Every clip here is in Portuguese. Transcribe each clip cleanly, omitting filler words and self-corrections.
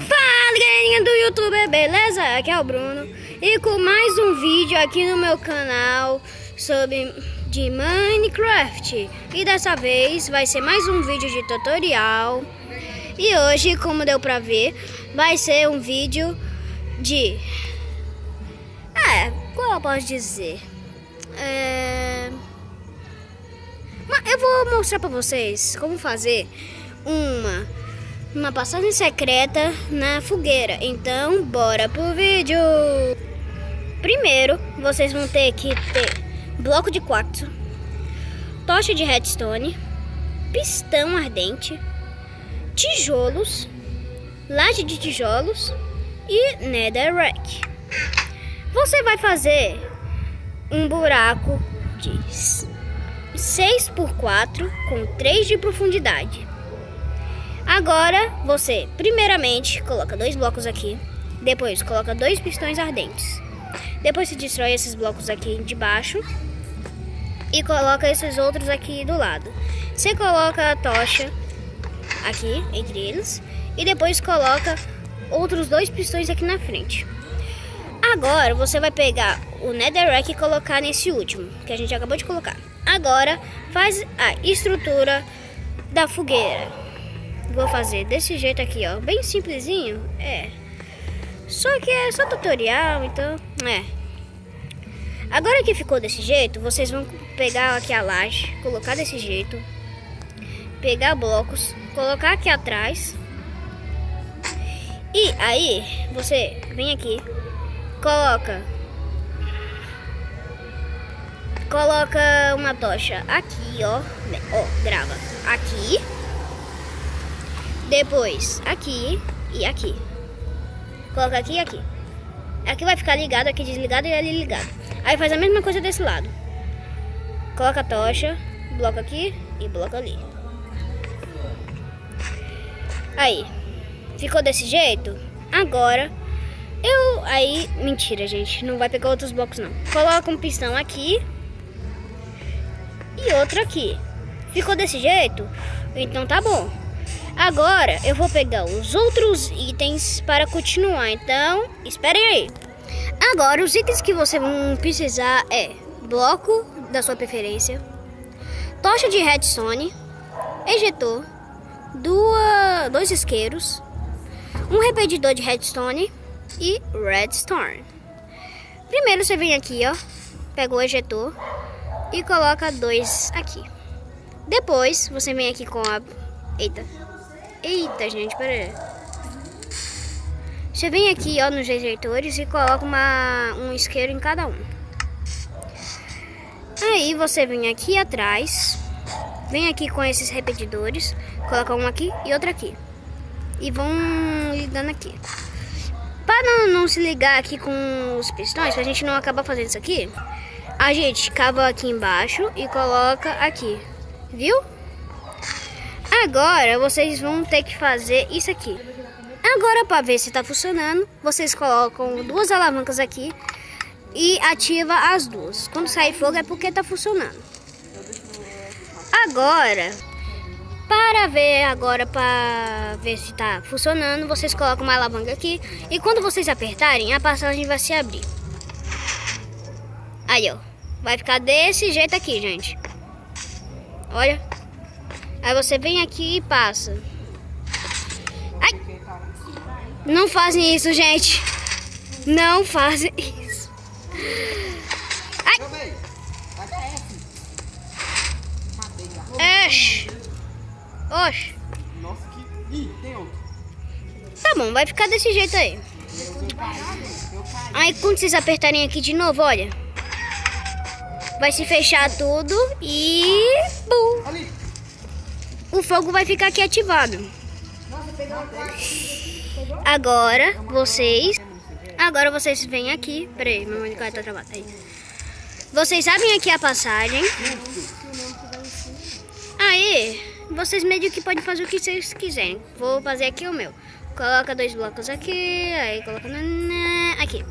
Fala, galerinha do YouTube, beleza? Aqui é o Bruno e com mais um vídeo aqui no meu canal de Minecraft. E dessa vez vai ser mais um vídeo de tutorial. E hoje, como deu pra ver, vai ser um vídeo de... Qual eu posso dizer? Eu vou mostrar pra vocês como fazer uma passagem secreta na fogueira. Então, bora pro vídeo! Primeiro, vocês vão ter que ter bloco de quartzo, tocha de redstone, pistão ardente, tijolos, laje de tijolos e netherrack. Você vai fazer um buraco de 6 por 4 com 3 de profundidade. Agora você primeiramente coloca 2 blocos aqui, depois coloca 2 pistões ardentes, depois você destrói esses blocos aqui de baixo e coloca esses outros aqui do lado. Você coloca a tocha aqui entre eles e depois coloca outros 2 pistões aqui na frente. Agora você vai pegar o netherrack e colocar nesse último que a gente acabou de colocar. Agora faz a estrutura da fogueira. Vou fazer desse jeito aqui, ó, bem simplesinho. Só que é só tutorial, então Agora que ficou desse jeito, vocês vão pegar aqui a laje, colocar desse jeito, pegar blocos, colocar aqui atrás. E aí você vem aqui, coloca uma tocha aqui, ó, grava aqui, depois aqui e aqui, coloca aqui e aqui. Aqui vai ficar ligado, aqui desligado e ali ligado. Aí faz a mesma coisa desse lado, coloca a tocha, bloco aqui e bloco ali. Aí ficou desse jeito. Agora mentira, gente, não vai pegar outros blocos não. Coloca um pistão aqui e outro aqui. Ficou desse jeito? Então tá bom. Agora eu vou pegar os outros itens para continuar, então esperem aí. Agora os itens que você vão precisar é bloco da sua preferência, tocha de redstone, ejetor, 2 isqueiros, um repetidor de redstone e redstone. Primeiro você vem aqui, ó, pega o ejetor e coloca 2 aqui. Depois você vem aqui com a... Eita, gente, pera aí. Você vem aqui, ó, nos ejetores e coloca um isqueiro em cada um. Aí você vem aqui atrás, vem aqui com esses repetidores, coloca um aqui e outro aqui. E vão ligando aqui. Para não se ligar aqui com os pistões, pra gente não acabar fazendo isso aqui, a gente cava aqui embaixo e coloca aqui, viu? Agora vocês vão ter que fazer isso aqui. Agora, para ver se tá funcionando, vocês colocam 2 alavancas aqui e ativa as 2. Quando sair fogo é porque tá funcionando. Agora, para ver se tá funcionando, vocês colocam uma alavanca aqui e quando vocês apertarem, a passagem vai se abrir. Aí, ó, vai ficar desse jeito aqui, gente. Olha. Aí você vem aqui e passa. Ai! Não fazem isso, gente. Não fazem isso. Ai! Oxe. Nossa, que... tem outro. Tá bom, vai ficar desse jeito aí. Aí quando vocês apertarem aqui de novo, olha, vai se fechar tudo e... Bum. O fogo vai ficar aqui ativado. Agora vocês vêm aqui. Peraí, meu Minecraft tá travado. Aí. Vocês sabem aqui a passagem. Aí, vocês meio que podem fazer o que vocês quiserem. Vou fazer aqui o meu. Coloca 2 blocos aqui. Aí coloca aqui.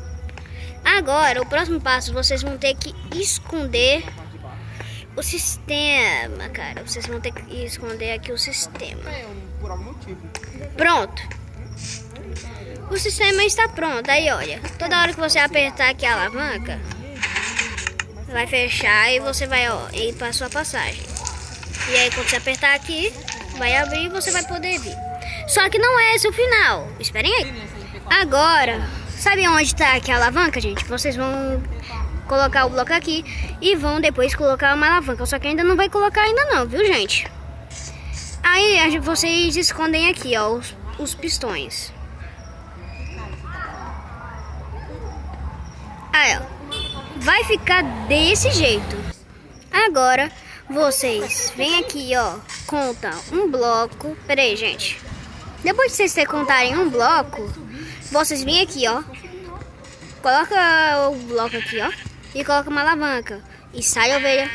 Agora, o próximo passo, vocês vão ter que esconder o sistema, cara. Vocês vão ter que esconder aqui o sistema. Por algum motivo. Pronto. O sistema está pronto. Aí, olha. Toda hora que você apertar aqui a alavanca, vai fechar e você vai, ó, ir para sua passagem. E aí, quando você apertar aqui, vai abrir e você vai poder vir. Só que não é esse o final. Esperem aí. Agora, sabe onde está aqui a alavanca, gente? Vocês vão colocar o bloco aqui e vão depois colocar uma alavanca. Só que ainda não vai colocar ainda não, viu, gente? Aí vocês escondem aqui, ó, os pistões. Aí, ó. Vai ficar desse jeito. Agora, vocês vêm aqui, ó, conta um bloco. Pera aí, gente. Depois de vocês contarem um bloco, vocês vêm aqui, ó. Coloca o bloco aqui, ó. E coloca uma alavanca. E sai a ovelha.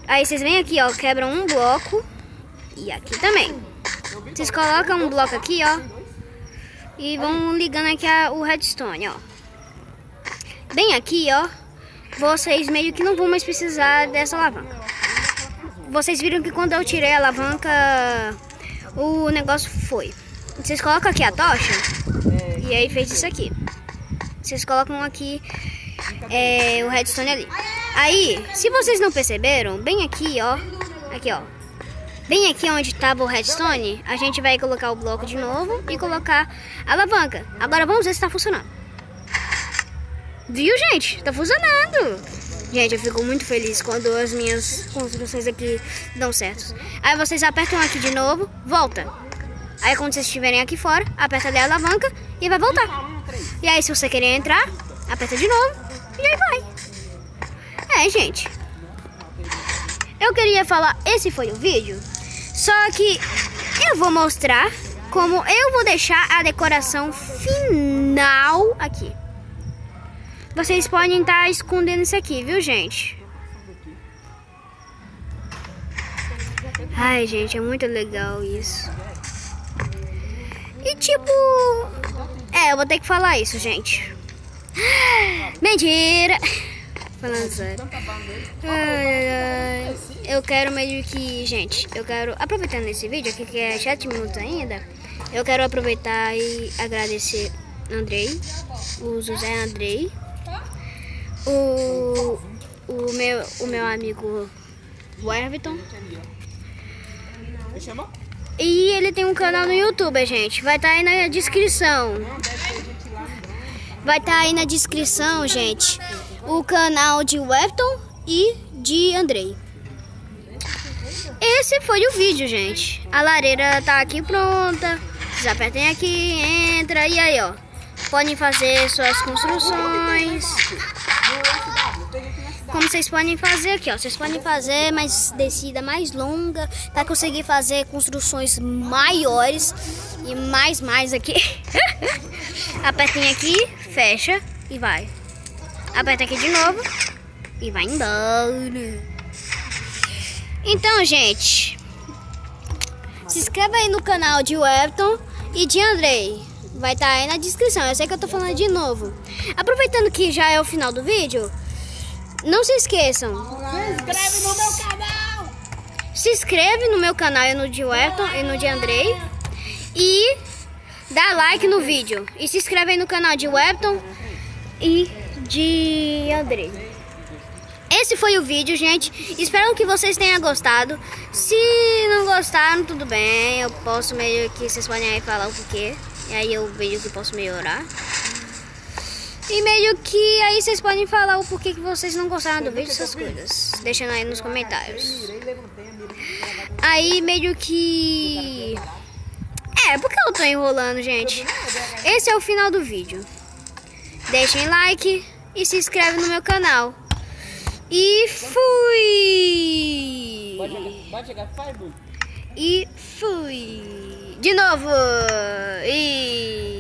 Aí vocês vêm aqui, ó. Quebram um bloco. E aqui também. Vocês colocam um bloco aqui, ó. E vão ligando aqui o redstone, ó. Bem aqui, ó. Vocês meio que não vão mais precisar dessa alavanca. Vocês viram que quando eu tirei a alavanca, o negócio foi. Vocês colocam aqui a tocha. E aí fez isso aqui. Vocês colocam aqui o redstone ali. Aí, se vocês não perceberam, bem aqui, ó. Aqui, ó. Bem aqui onde estava o redstone, a gente vai colocar o bloco de novo e colocar a alavanca. Agora vamos ver se está funcionando. Viu, gente? Tá funcionando. Gente, eu fico muito feliz quando as minhas construções aqui dão certo. Aí vocês apertam aqui de novo, volta. Aí quando vocês estiverem aqui fora, aperta ali a alavanca e vai voltar. E aí se você querer entrar, aperta de novo e aí vai. Gente. Eu queria falar, esse foi o vídeo. Só que eu vou mostrar como eu vou deixar a decoração final aqui. Vocês podem estar escondendo isso aqui, viu, gente? Ai, gente, é muito legal isso. E tipo... eu vou ter que falar isso, gente. Mentira! Falando sério. Eu quero meio que... Gente, eu quero... Aproveitando esse vídeo aqui, que é 7 minutos ainda, eu quero aproveitar e agradecer Andrei, o José Andrei, o meu amigo Everton. E ele tem um canal no YouTube, gente. Vai estar aí na descrição. Vai estar aí na descrição, gente, o canal de Everton e de Andrei. Esse foi o vídeo, gente. A lareira tá aqui pronta. Vocês apertem aqui, entra e aí, ó. Podem fazer suas construções. Como vocês podem fazer aqui, ó. Vocês podem fazer mais descida mais longa para conseguir fazer construções maiores e mais aqui. Apertem aqui, fecha e vai. Aperta aqui de novo e vai embora. Então, gente, se inscreva aí no canal de Everton e de Andrei. Vai estar aí na descrição. Eu sei que eu tô falando de novo. Aproveitando que já é o final do vídeo, não se esqueçam. Se inscreve no meu canal. Se inscreve no meu canal e no de Everton e no de Andrei. E dá like no vídeo. E se inscreve aí no canal de Everton e de Andrei. Esse foi o vídeo, gente. Espero que vocês tenham gostado. Se não gostaram, tudo bem. Eu posso meio que... Vocês podem aí falar o porquê. E aí eu vejo que posso melhorar. E meio que aí vocês podem falar o porquê que vocês não gostaram do vídeo, essas coisas. Deixando aí nos comentários. Aí meio que... porque eu tô enrolando, gente. Esse é o final do vídeo. Deixem like e se inscreve no meu canal. E fui! Pode chegar, e fui! De novo! E...